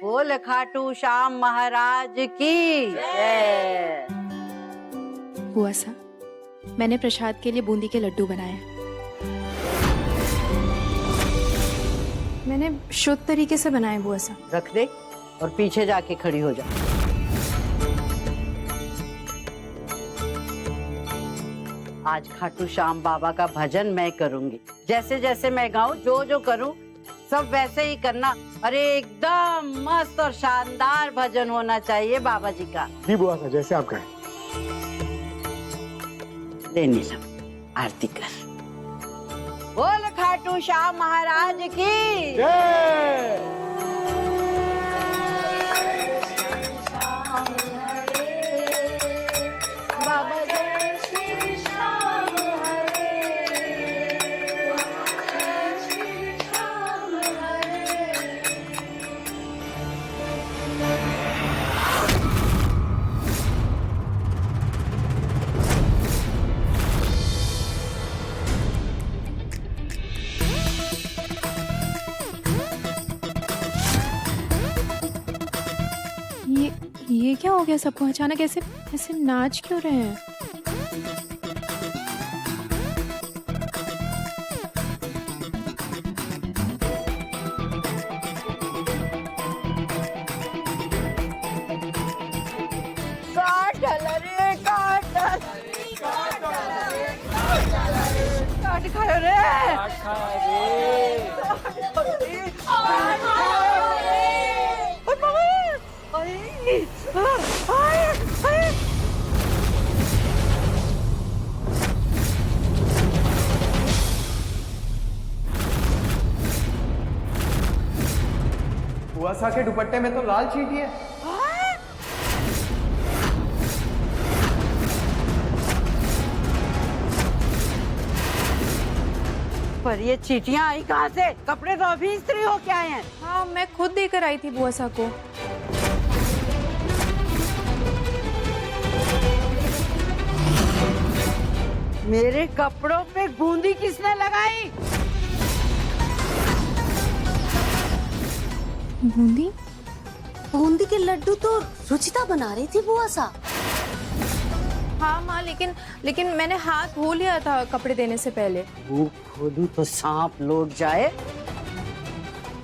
बोल खाटू श्याम महाराज की जय। बुआ सा, मैंने प्रसाद के लिए बूंदी के लड्डू बनाए हैं। मैंने शुद्ध तरीके से बनाए बुआ सा। रख दे और पीछे जाके खड़ी हो जा। आज खाटू श्याम बाबा का भजन मैं करूंगी। जैसे जैसे मैं गाऊं, जो जो करूं सब वैसे ही करना। अरे एकदम मस्त और शानदार भजन होना चाहिए बाबा जी का। जी बुआ सा, जैसे आप कहें। ले नीलम, आरती कर। बोल खाटू श्याम महाराज की जय। ये क्या हो गया सबको? अचानक ऐसे ऐसे नाच क्यों रहे हैं? काट रे, काट खाओ रे। बुआ सा के दुपट्टे में तो लाल चींटी है। पर ये चींटियां आई कहाँ से? कपड़े तो अभी इस्त्री होके आए हैं। हाँ, मैं खुद देकर आई थी बुआ सा को। मेरे कपड़ों पे बूंदी किसने लगाई? बूंदी? बूंदी के लड्डू तो रुचिता बना रही थी बुआ सा। हाँ माँ, लेकिन मैंने हाथ धो लिया था कपड़े देने से पहले। मुंह खोलूं तो सांप लौट जाए।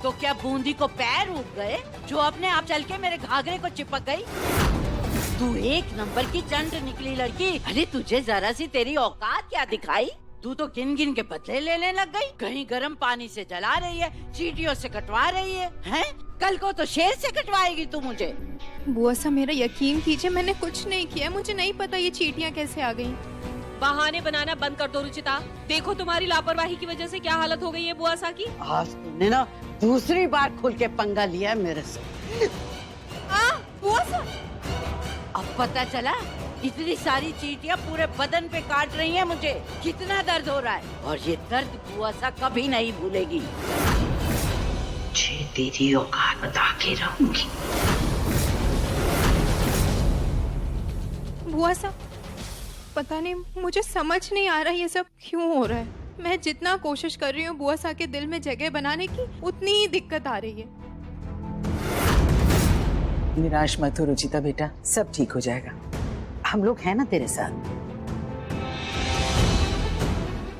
तो क्या बूंदी को पैर उग गए जो अपने आप चल के मेरे घाघरे को चिपक गई? तू एक नंबर की चंट निकली लड़की। अरे तुझे जरा सी तेरी औकात क्या दिखाई? तू तो गिन गिन के बदले लेने लग गई। कहीं गर्म पानी से जला रही है, चींटियों से कटवा रही है, हैं? कल को तो शेर से कटवाएगी तू मुझे। बुआ सा, मेरा यकीन कीजिए, मैंने कुछ नहीं किया। मुझे नहीं पता ये चींटियां कैसे आ गईं। बहाने बनाना बंद कर दो रुचिता। देखो तुम्हारी लापरवाही की वजह से क्या हालत हो गई है बुआ सा की। आज तूने ना दूसरी बार खुल के पंगा लिया है मेरे से। बुआ सा, अब पता चला इतनी सारी चींटियां पूरे बदन पे काट रही हैं मुझे। कितना दर्द हो रहा है और ये दर्द बुआ सा कभी नहीं भूलेगी। मुझे तेरी औकात बता के रहूंगी। बुआ सा, पता नहीं, मुझे समझ नहीं आ रहा ये सब क्यों हो रहा है। मैं जितना कोशिश कर रही हूँ बुआ सा के दिल में जगह बनाने की, उतनी ही दिक्कत आ रही है। निराश मत हो रुचिता बेटा, सब ठीक हो जाएगा। हम लोग हैं ना तेरे साथ।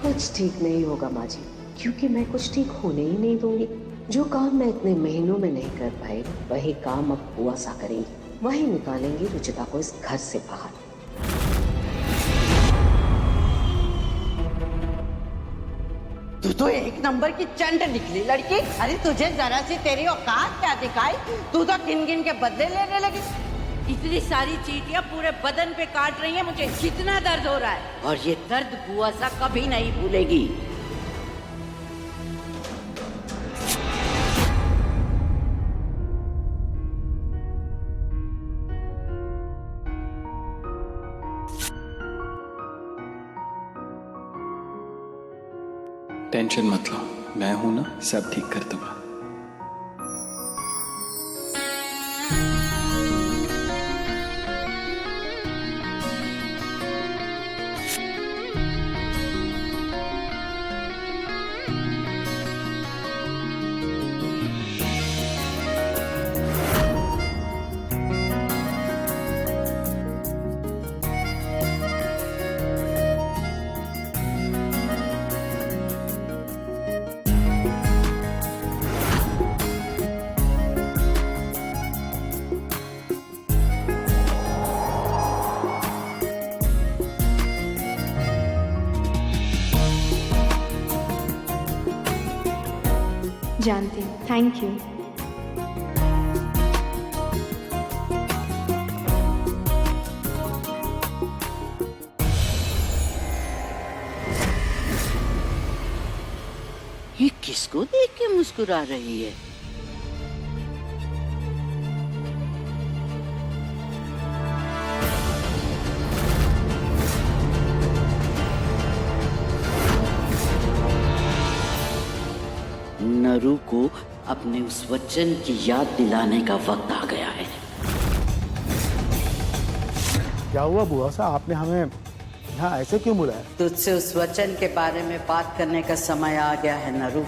कुछ ठीक नहीं होगा माँ जी, क्योंकि मैं कुछ ठीक होने ही नहीं दूंगी। जो काम मैं इतने महीनों में नहीं कर पाई, वही काम अब बुआ सा करेंगी। वही निकालेंगी रुचिता को इस घर से बाहर। तू तो एक नंबर की चंट निकली लड़की। अरे तुझे जरा सी तेरी औकात क्या दिखाई? तू तो गिन गिन के बदले लेने लगी। इतनी सारी चींटियां पूरे बदन पे काट रही हैं मुझे। कितना दर्द हो रहा है और ये दर्द बुआ सा कभी नहीं भूलेगी। टेंशन मत लो, मैं हूं ना, सब ठीक कर दूंगा। जानती हूँ। Thank you. ये किसको देख के मुस्कुरा रही है? नरू को अपने उस वचन की याद दिलाने का वक्त आ गया है। क्या हुआ बुआ साहब, आपने हमें यहाँ ऐसे क्यों बुलाया? तुझसे उस वचन के बारे में बात करने का समय आ गया है नरू।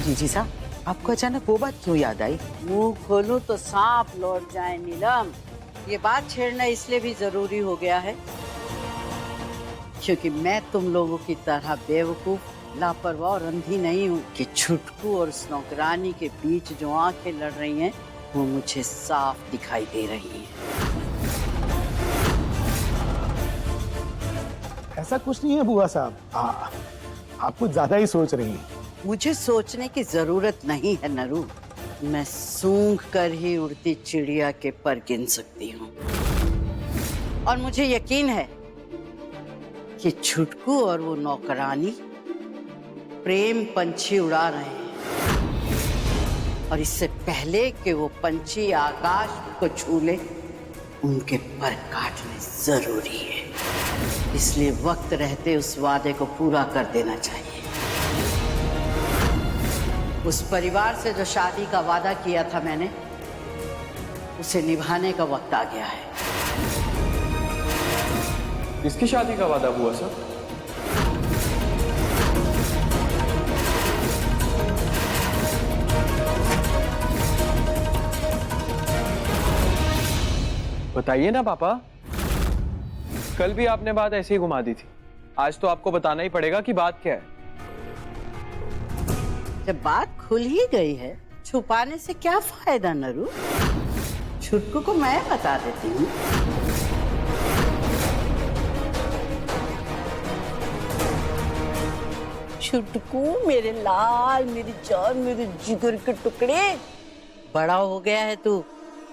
जीजी साहब, आपको अचानक वो बात क्यों याद आई? मुंह खोलूं तो सांप लौट जाए नीलम। ये बात छेड़ना इसलिए भी जरूरी हो गया है क्योंकि मैं तुम लोगों की तरह बेवकूफ, लापरवाह और अंधी नहीं हूँ कि छुटकू और उस नौकरानी के बीच जो आंखें लड़ रही हैं वो मुझे साफ दिखाई दे रही हैं। ऐसा कुछ नहीं है बुआ साहब, आप कुछ ज्यादा ही सोच रही हैं। मुझे सोचने की जरूरत नहीं है नरू। मैं सूंघ कर ही उड़ती चिड़िया के पर गिन सकती हूँ और मुझे यकीन है कि छुटकू और वो नौकरानी प्रेम पंछी उड़ा रहे हैं और इससे पहले कि वो पंछी आकाश को छू ले उनके पर काटने जरूरी है। इसलिए वक्त रहते उस वादे को पूरा कर देना चाहिए। उस परिवार से जो शादी का वादा किया था मैंने, उसे निभाने का वक्त आ गया है। किसकी शादी का वादा हुआ सर? बताइए ना पापा। कल भी आपने बात ऐसे ही घुमा दी थी, आज तो आपको बताना ही पड़ेगा कि बात क्या है। जब बात खुल ही गई है, छुपाने से क्या फायदा नरू? छुटकू को मैं बता देती हूँ। छुटकू मेरे लाल, मेरी जान, मेरे जिगर के टुकड़े, बड़ा हो गया है तू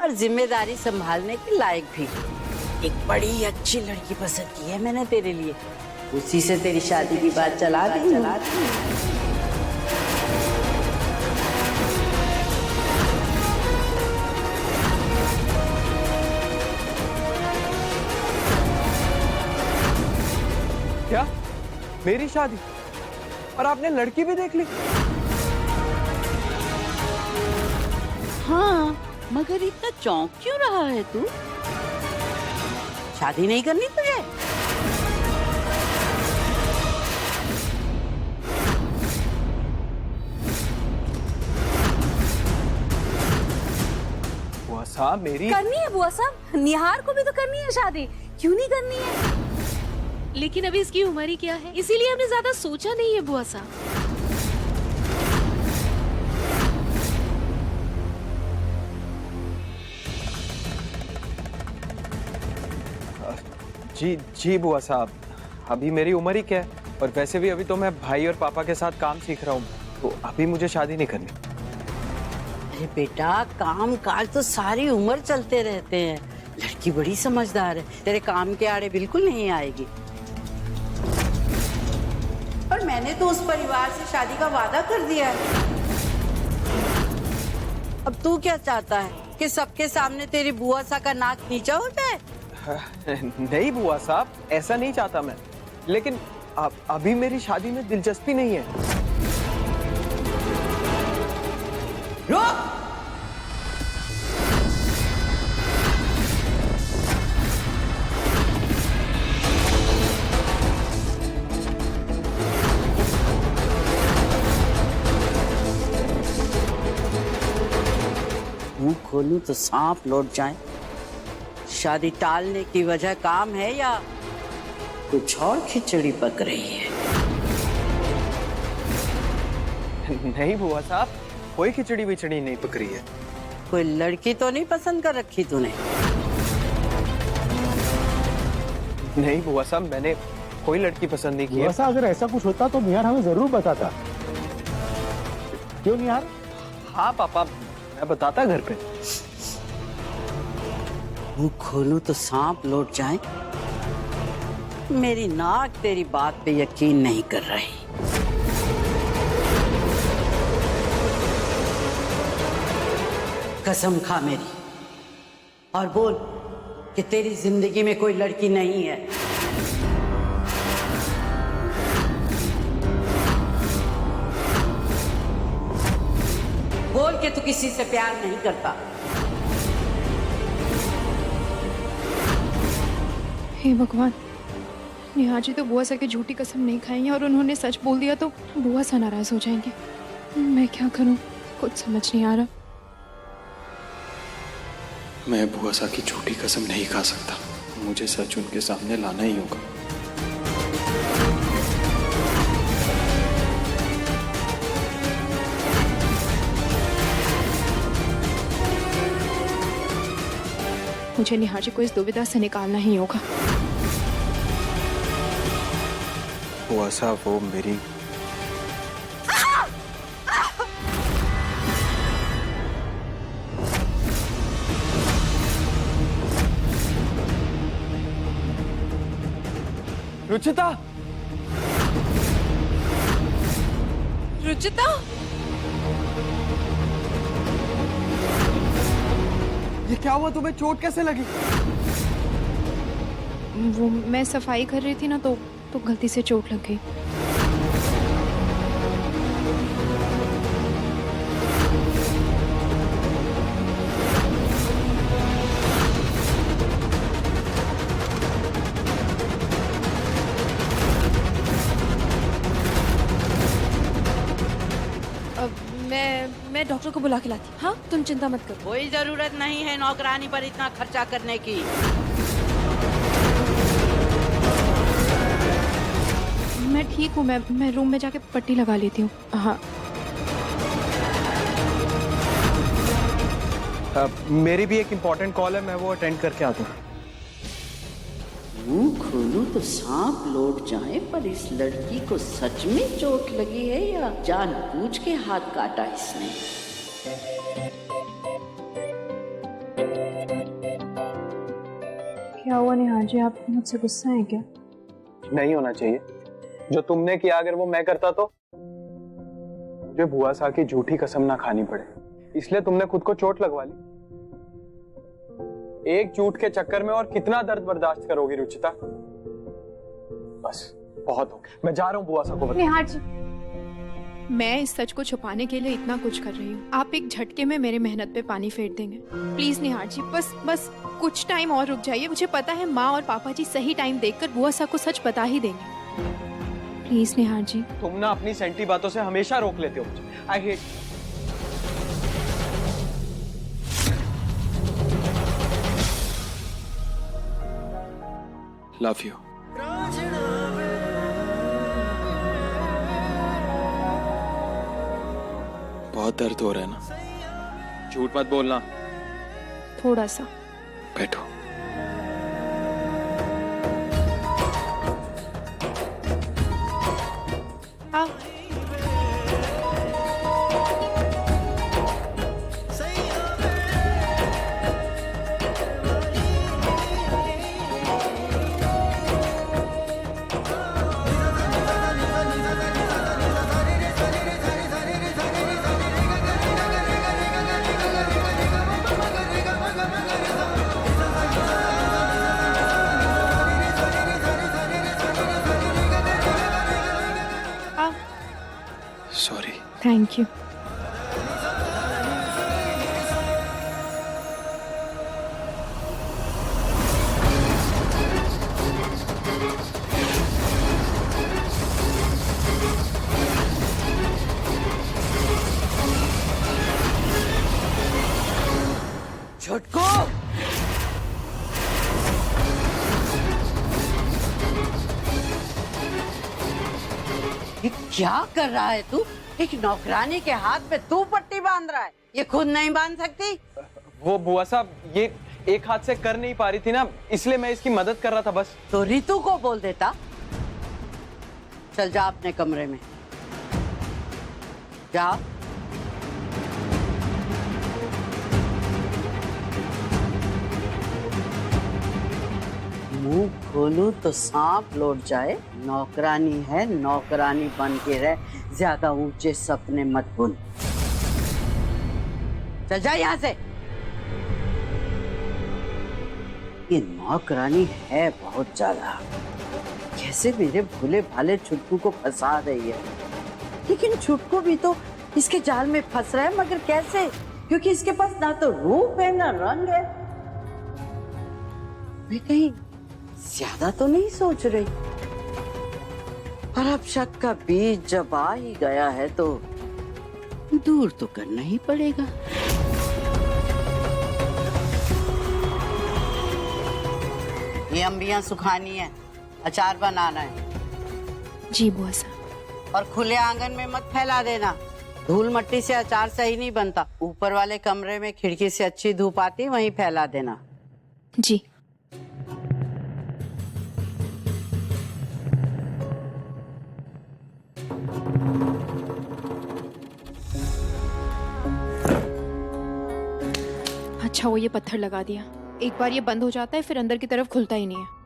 और जिम्मेदारी संभालने के लायक भी। एक बड़ी अच्छी लड़की पसंद की है मैंने तेरे लिए, उसी से तेरी शादी की बात चला दी। क्या? मेरी शादी? और आपने लड़की भी देख ली? हाँ, मगर इतना चौंक क्यों रहा है तू? शादी नहीं करनी तुझे? बुआ साहब मेरी करनी है बुआ साहब, निहार को भी तो करनी है शादी, क्यों नहीं करनी है? लेकिन अभी इसकी उम्र ही क्या है, इसीलिए हमने ज्यादा सोचा नहीं है बुआ साहब। जी बुआ साहब, अभी मेरी उम्र ही क्या है, और वैसे भी अभी तो मैं भाई और पापा के साथ काम सीख रहा हूँ, तो अभी मुझे शादी नहीं करनी। अरे बेटा, काम काज तो सारी उम्र चलते रहते हैं। लड़की बड़ी समझदार है, तेरे काम के आड़े बिल्कुल नहीं आएगी। पर मैंने तो उस परिवार से शादी का वादा कर दिया है। अब तू क्या चाहता है कि सबके सामने तेरी बुआ सा का नाक नीचा हो जाए? नहीं बुआ साहब, ऐसा नहीं चाहता मैं, लेकिन अभी मेरी शादी में दिलचस्पी नहीं है। रुक! मुंह खोलूं तो सांप लौट जाए। शादी टालने की वजह काम है या कुछ और खिचड़ी पक रही है? नहीं बुआ साहब, कोई खिचड़ी विचड़ी नहीं पक रही है। कोई लड़की तो नहीं पसंद कर रखी तूने? नहीं बुआ साहब, मैंने कोई लड़की पसंद नहीं की है। बुआ साहब, अगर ऐसा कुछ होता तो निहार हमें जरूर बताता। क्यों निहार? हाँ पापा, मैं बताता घर पे। मुंह खोलूं तो सांप लौट जाए। मेरी नाक तेरी बात पे यकीन नहीं कर रही। कसम खा मेरी और बोल कि तेरी जिंदगी में कोई लड़की नहीं है। बोल के तू किसी से प्यार नहीं करता। हे भगवान, नेहा जी तो बुआ सा की झूठी कसम नहीं खाएंगे और उन्होंने सच बोल दिया तो बुआ सा नाराज हो जाएंगे। मैं क्या करूं, कुछ समझ नहीं आ रहा। मैं बुआ सा की झूठी कसम नहीं खा सकता, मुझे सच उनके सामने लाना ही होगा। मुझे नेहा जी को इस दुविधा से निकालना ही होगा। बुआ सा वो मेरी रुचिता। रुचिता, ये क्या हुआ, तुम्हें चोट कैसे लगी? वो मैं सफाई कर रही थी ना तो गलती से चोट लग गई। मैं डॉक्टर को बुला के लाती। हाँ, तुम चिंता मत करो। कोई जरूरत नहीं है नौकरानी पर इतना खर्चा करने की। मैं ठीक हूँ, मैं रूम में जाके पट्टी लगा लेती हूँ। हाँ। मेरी भी एक इम्पोर्टेंट कॉल है, मैं वो अटेंड करके आता हूँ। मुंह खोलूं तो सांप लौट जाए, पर इस लड़की को सच में चोट लगी है या जानबूझ के हाथ काटा इसने? क्या हुआ नेहा जी, आप मुझसे गुस्सा हैं क्या? नहीं होना चाहिए। जो तुमने किया अगर वो मैं करता तो मुझे बुआ सा की झूठी कसम ना खानी पड़े, इसलिए तुमने खुद को चोट लगवा ली। एक झूठ के चक्कर में और कितना दर्द बर्दाश्त करोगी रुचिता? बस बहुत हो, मैं जा रहा हूँ बुआ सा को बताने। नेहा जी, मैं इस सच को छुपाने के लिए इतना कुछ कर रही हूँ, आप एक झटके में मेरे मेहनत पे पानी फेर देंगे। प्लीज नेहा जी, बस कुछ टाइम और रुक जाइए। मुझे पता है माँ और पापा जी सही टाइम देखकर बुआ सा को सच बता ही देंगे। प्लीज नेहा जी। तुम ना अपनी सेंटी बातों से हमेशा रोक लेते हो मुझे। I hate. Love you. बहुत दर्द हो रहा है ना? झूठ मत बोलना। थोड़ा सा। बैठो। हाँ। सॉरी। Thank you. छुटको, ये क्या कर रहा है तू? एक नौकरानी के हाथ पे तू पट्टी बांध रहा है, ये खुद नहीं बांध सकती? वो बुआ साहब ये एक हाथ से कर नहीं पा रही थी ना, इसलिए मैं इसकी मदद कर रहा था बस। तो रितु को बोल देता। चल जा अपने कमरे में, जा। मुंह खोलूं तो सांप लौट जाए। नौकरानी है, नौकरानी बन के रह, ज्यादा ऊंचे सपने मत बुन। चल जा यहाँ से। ये नौकरानी है बहुत ज्यादा, कैसे मेरे भोले भाले छुटकू को फंसा रही है। लेकिन छुटकू भी तो इसके जाल में फंस रहा है, मगर कैसे? क्योंकि इसके पास ना तो रूप है ना रंग है। मैं कहीं ज्यादा तो नहीं सोच रही, पर अब शक का बीज जब आ ही गया है तो दूर तो करना ही पड़ेगा। ये अम्बियां सुखानी है, अचार बनाना है। जी बुआ साहब। और खुले आंगन में मत फैला देना, धूल मट्टी से अचार सही नहीं बनता। ऊपर वाले कमरे में खिड़की से अच्छी धूप आती, वहीं फैला देना। जी। अच्छा वो ये पत्थर लगा दिया, एक बार ये बंद हो जाता है फिर अंदर की तरफ खुलता ही नहीं है।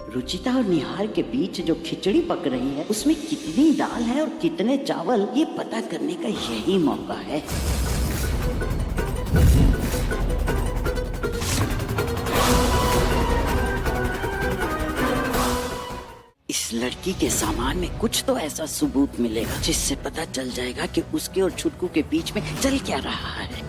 रुचिता और निहार के बीच जो खिचड़ी पक रही है, उसमें कितनी दाल है और कितने चावल, ये पता करने का यही मौका है। इस लड़की के सामान में कुछ तो ऐसा सबूत मिलेगा जिससे पता चल जाएगा कि उसके और छुटकू के बीच में चल क्या रहा है।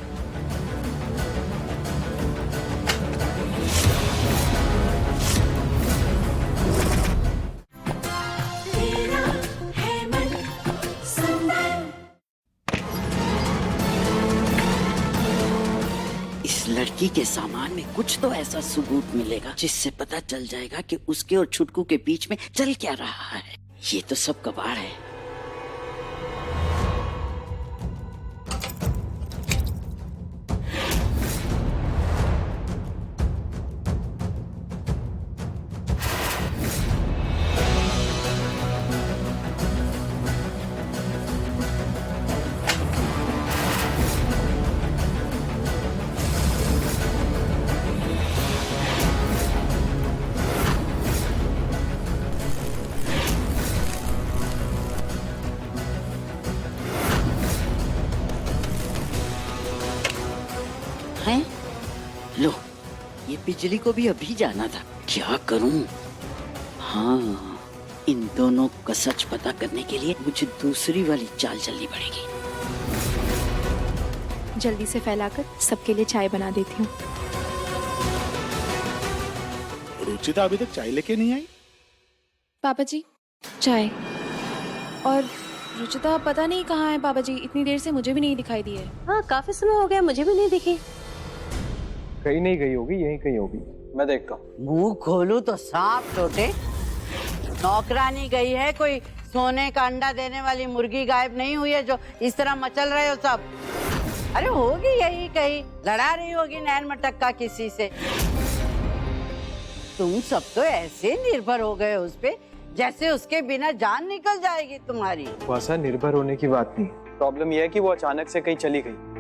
लड़की के सामान में कुछ तो ऐसा सबूत मिलेगा जिससे पता चल जाएगा कि उसके और छुटकू के बीच में चल क्या रहा है। ये तो सब कबाड़ है। हैं? लो, ये बिजली को भी अभी जाना था। क्या करूं? हाँ, इन दोनों का सच पता करने के लिए मुझे दूसरी वाली चाल चलनी पड़ेगी। जल्दी से फैलाकर सबके लिए चाय बना देती हूँ। रुचिता अभी तक चाय लेके नहीं आई? पापा जी चाय। और रुचिता पता नहीं कहाँ है पापा जी, इतनी देर से मुझे भी नहीं दिखाई दी है। हाँ काफी समय हो गया, मुझे भी नहीं दिखी। कहीं नहीं गई होगी, यहीं कहीं होगी, मैं देखता हूँ। मुंह खोलूं तो सांप लौटे। नौकरानी गई है, कोई सोने का अंडा देने वाली मुर्गी गायब नहीं हुई है जो इस तरह मचल रहे हो सब। अरे होगी यही कहीं, लड़ा रही होगी नैन मटक्का किसी से। तुम सब तो ऐसे निर्भर हो गए उस पे जैसे उसके बिना जान निकल जाएगी तुम्हारी। वैसा निर्भर होने की बात नहीं, प्रॉब्लम यह है कि वो अचानक से कहीं चली गई।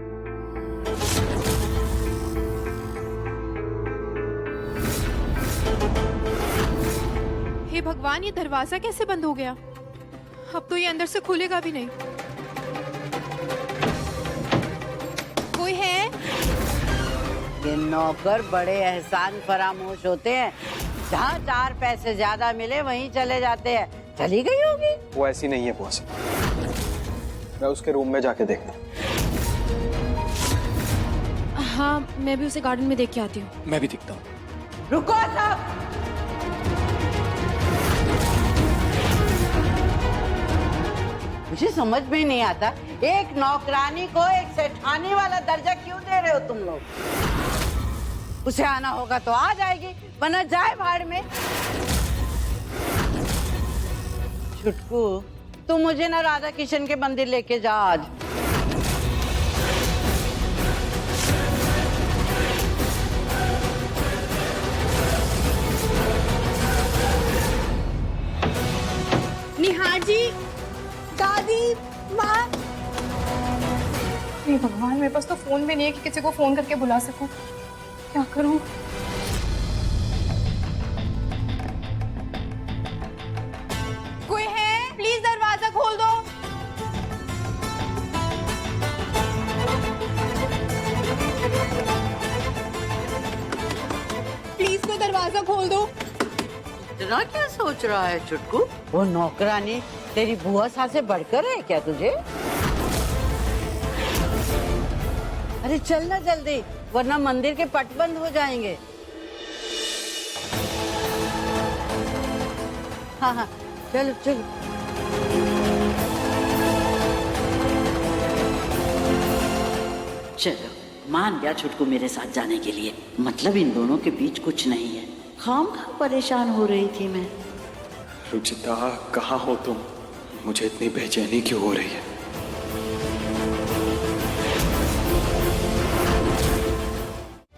हे भगवान, ये दरवाजा कैसे बंद हो गया? अब तो ये अंदर से खुलेगा भी नहीं। कोई है? ये नौकर बड़े एहसान फरामोश होते हैं, जहाँ 4 पैसे ज्यादा मिले वहीं चले जाते हैं। चली गई होगी। वो ऐसी नहीं है बॉस, मैं उसके रूम में जाके देखता हूँ। हाँ मैं भी उसे गार्डन में देख के आती हूँ। मैं भी दिखता हूँ। रुको सब। मुझे समझ में नहीं आता, एक नौकरानी को एक सेठानी वाला दर्जा क्यों दे रहे हो तुम लोग? उसे आना होगा तो आ जाएगी, वरना जाए भाड़ में। छुटकू, तू मुझे ना राधा किशन के मंदिर लेके जा आज। मेरे पास तो फोन भी नहीं है कि किसी को फोन करके बुला सकूं। क्या करूं? कोई है? प्लीज दरवाजा खोल दो। प्लीज कोई दरवाजा खोल दो। इतना क्या सोच रहा है चुटकू? वो नौकरानी तेरी बुआ सा से बढ़कर है क्या तुझे? अरे चल ना जल्दी, वरना मंदिर के पट बंद हो जाएंगे। हाँ हाँ चलो चलो। चलो मान गया छुटकू मेरे साथ जाने के लिए। मतलब इन दोनों के बीच कुछ नहीं है। खामखा परेशान हो रही थी मैं। रुचिता कहाँ हो तुम? मुझे इतनी बेचैनी क्यों हो रही है?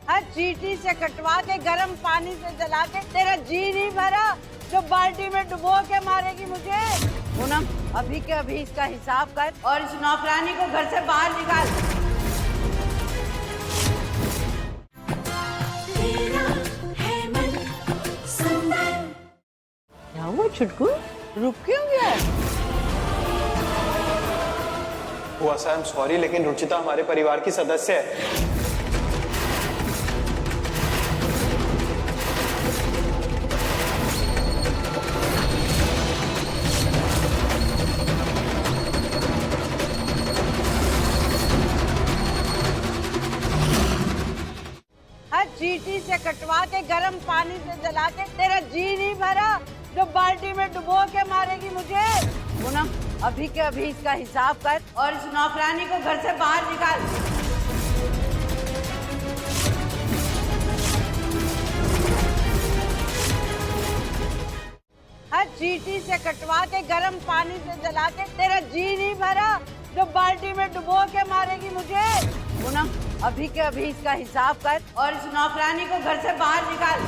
हर चीटी से कटवा के गर्म पानी से जला के तेरा जी नहीं भरा जो बाल्टी में डुबो के मारेगी मुझे। पूनम अभी के अभी इसका हिसाब कर और इस नौकरानी को घर से बाहर निकाल। क्या हुआ छुटकू? रुक क्यों गया? बुआ साहब सॉरी, लेकिन रुचिता हमारे परिवार की सदस्य है। हर चीटी से कटवा के गर्म पानी से जला के तेरा जी नहीं भरा जो बाल्टी में डुबो के मारेगी मुझे। पूनम अभी के अभी इसका हिसाब कर और इस नौकरानी को घर से बाहर निकाल। हर चीटी से कटवा के गर्म पानी से जला के तेरा जी नहीं भरा जो बाल्टी में डुबो के मारेगी मुझे। पूनम अभी के अभी इसका हिसाब कर और इस नौकरानी को घर से बाहर निकाल।